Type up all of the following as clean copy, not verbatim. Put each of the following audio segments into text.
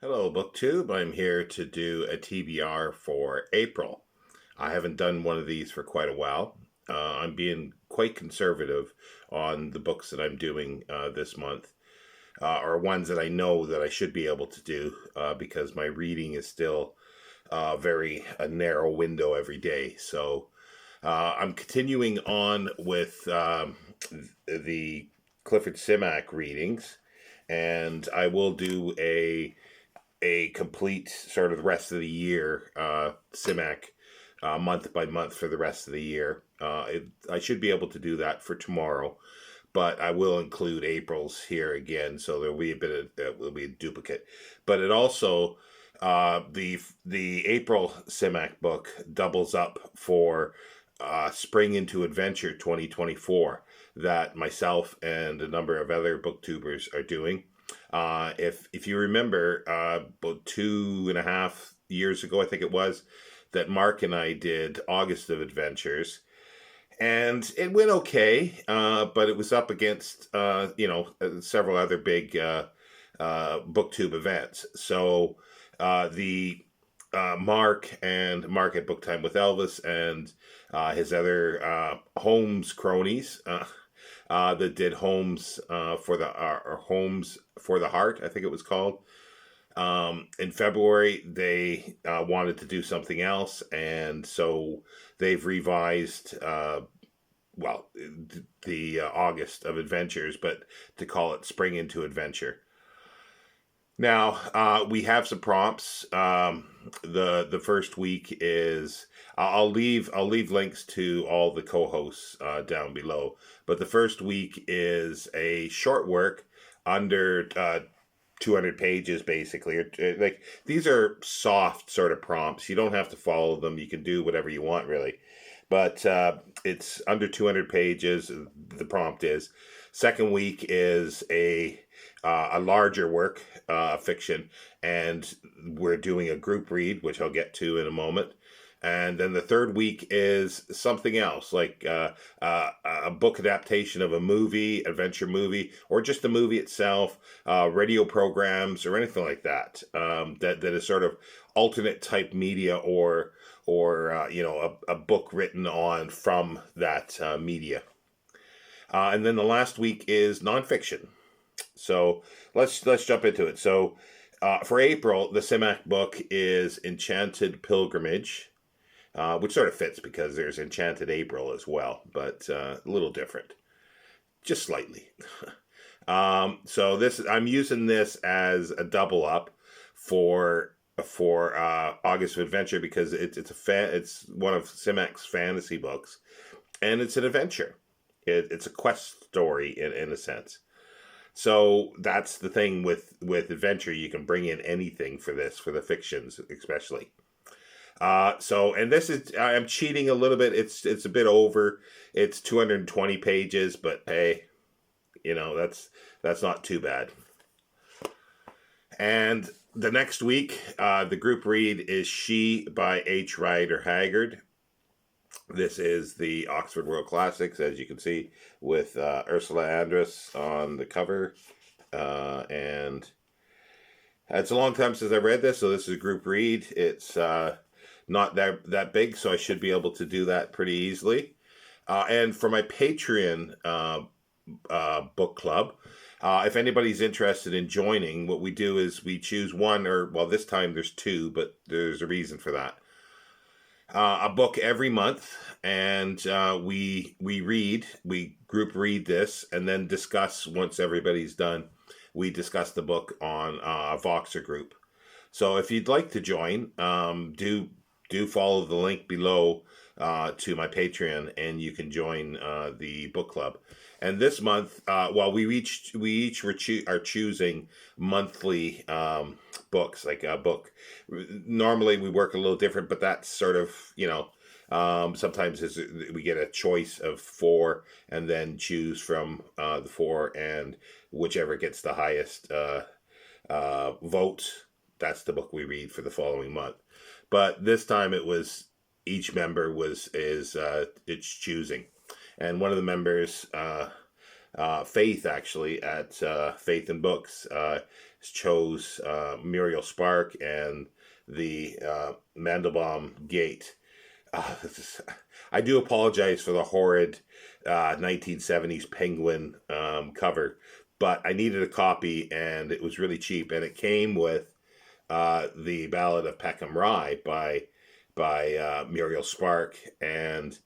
Hello, BookTube. I'm here to do a TBR for April. I haven't done one of these for quite a while. I'm being quite conservative on the books that I'm doing this month, or ones that I know that I should be able to do because my reading is still very a narrow window every day. So I'm continuing on with the Clifford Simak readings, and I will do a complete sort of the rest of the year Simac month by month for the rest of the year. I should be able to do that for tomorrow, but I will include April's here again, so there'll be a bit of will be a duplicate. But it also the April Simac book doubles up for Spring into Adventure 2024 that myself and a number of other booktubers are doing. If you remember, about 2.5 years ago, I think it was, that Mark and I did August of Adventures, and it went okay, but it was up against several other big booktube events. So the Mark at Book Time with Elvis and his other Holmes cronies that did Homes for the or Homes for the Heart, I think it was called. In February, they wanted to do something else, and so they've revised. The August of Adventures, but to call it Spring into Adventure. Now we have some prompts. The first week is I'll leave links to all the co-hosts down below. But the first week is a short work under 200 pages, basically. Like these are soft sort of prompts. You don't have to follow them. You can do whatever you want, really. But it's under 200 pages. The prompt is. Second week is a larger work, fiction, and we're doing a group read, which I'll get to in a moment. And then the third week is something else, like a book adaptation of a movie, adventure movie, or just the movie itself, radio programs, or anything like that. That is sort of alternate type media, or a book written on from that media. And then the last week is nonfiction. So let's jump into it. So for April, the Simac book is Enchanted Pilgrimage, which sort of fits because there's Enchanted April as well, but a little different, just slightly. So this I'm using this as a double up for August of Adventure because it's one of Simac's fantasy books, and it's an adventure. It's a quest story in a sense. So that's the thing with adventure. You can bring in anything for this, for the fictions especially. And this is I'm cheating a little bit. It's a bit over. It's 220 pages, but hey, that's not too bad. And the next week, the group read is She by H. Rider Haggard. This is the Oxford World Classics, as you can see, with Ursula Andress on the cover. And it's a long time since I read this, so this is a group read. It's not that big, so I should be able to do that pretty easily. And for my Patreon book club, if anybody's interested in joining, what we do is we choose one, or well, this time there's two, but there's a reason for that. A book every month, and we group read this, and then discuss once everybody's done. We discuss the book on a Voxer group. So if you'd like to join, do follow the link below to my Patreon, and you can join the book club. And this month, we each are choosing monthly books, like a book. Normally we work a little different, but that's sort of, sometimes we get a choice of four and then choose from the four, and whichever gets the highest vote, that's the book we read for the following month. But this time it was each member it's choosing, and one of the members Faith, actually, at Faith and Books, chose Muriel Spark and the Mandelbaum Gate. I do apologize for the horrid 1970s Penguin cover, but I needed a copy and it was really cheap, and it came with the Ballad of Peckham Rye by Muriel Spark, and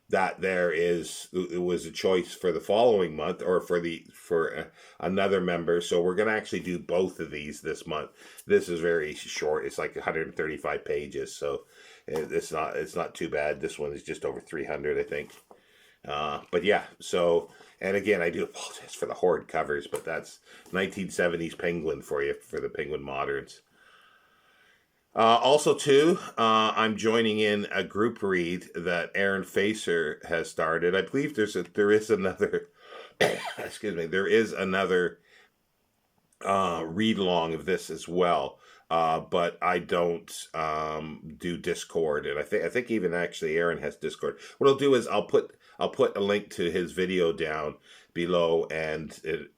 that there is it was a choice for the following month, or for another member. So we're gonna actually do both of these this month. This is very short. It's like 135 pages, so it's not too bad. This one is just over 300, I think. But yeah, so, and again, I do apologize for the horrid covers, but that's 1970s Penguin for you, for the Penguin Moderns. Also, too, I'm joining in a group read that Aaron Facer has started. I believe there is another, excuse me, there is another read along of this as well. But I don't do Discord, and I think even actually Aaron has Discord. What I'll do is I'll put a link to his video down below,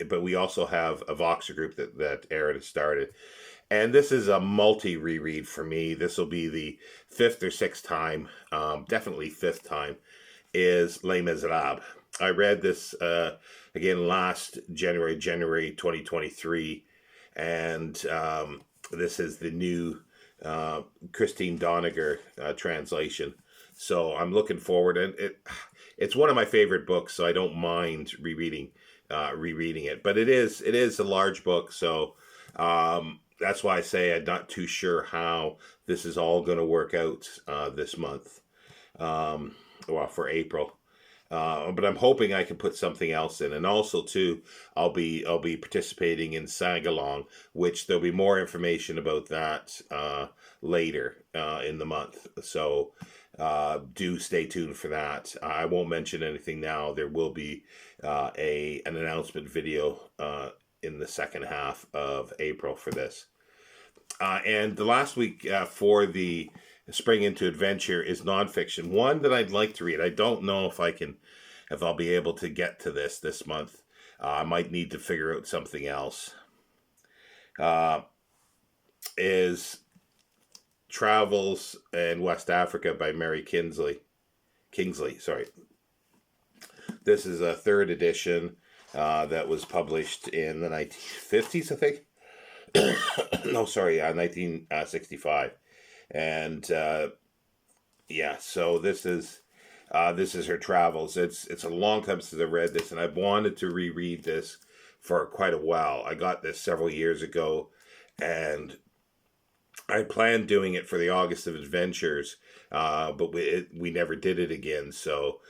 but we also have a Voxer group that Aaron has started. And this is a multi-reread for me. This will be the fifth or sixth time, definitely fifth time, is Les Miserables. I read this again last January 2023, and this is the new Christine Doniger translation. So I'm looking forward, and it's one of my favorite books, so I don't mind rereading it. But it is a large book, so that's why I say I'm not too sure how this is all going to work out this month, for April. But I'm hoping I can put something else in, and also too, I'll be participating in Sagalong, which there'll be more information about that later in the month. So do stay tuned for that. I won't mention anything now. There will be an announcement video in the second half of April for this. And the last week for the Spring into Adventure is nonfiction. One that I'd like to read. I don't know if I'll be able to get to this month. I might need to figure out something else. Is Travels in West Africa by Mary Kingsley. Sorry. This is a third edition that was published in the 1950s, I think. No, sorry, 1965. And so this is her travels. It's a long time since I read this, and I've wanted to reread this for quite a while. I got this several years ago, and I planned doing it for the August of Adventures, but we never did it again. So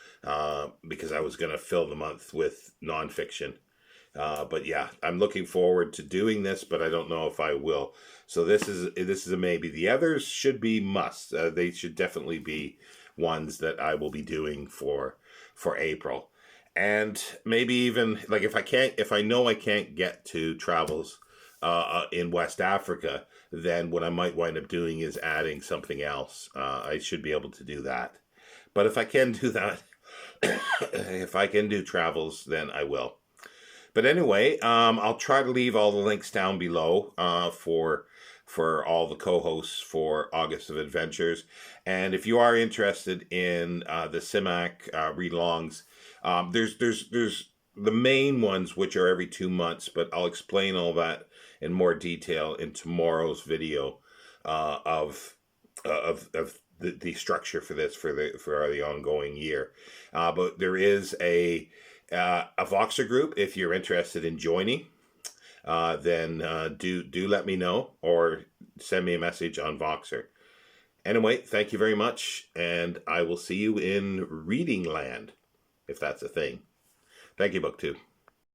because I was going to fill the month with nonfiction. But yeah, I'm looking forward to doing this, but I don't know if I will. So this is a maybe. The others should be musts. They should definitely be ones that I will be doing for April. And maybe even like if I know I can't get to Travels in West Africa, then what I might wind up doing is adding something else. I should be able to do that. But if I can do that, if I can do Travels, then I will. But anyway, I'll try to leave all the links down below for all the co-hosts for August of Adventures. And if you are interested in the CIMAC read-alongs, there's the main ones, which are every 2 months, but I'll explain all that in more detail in tomorrow's video of the structure for this for the ongoing year. But there is a Voxer group. If you're interested in joining, then do let me know or send me a message on Voxer. Anyway, thank you very much, and I will see you in Reading Land, if that's a thing. Thank you, BookTube.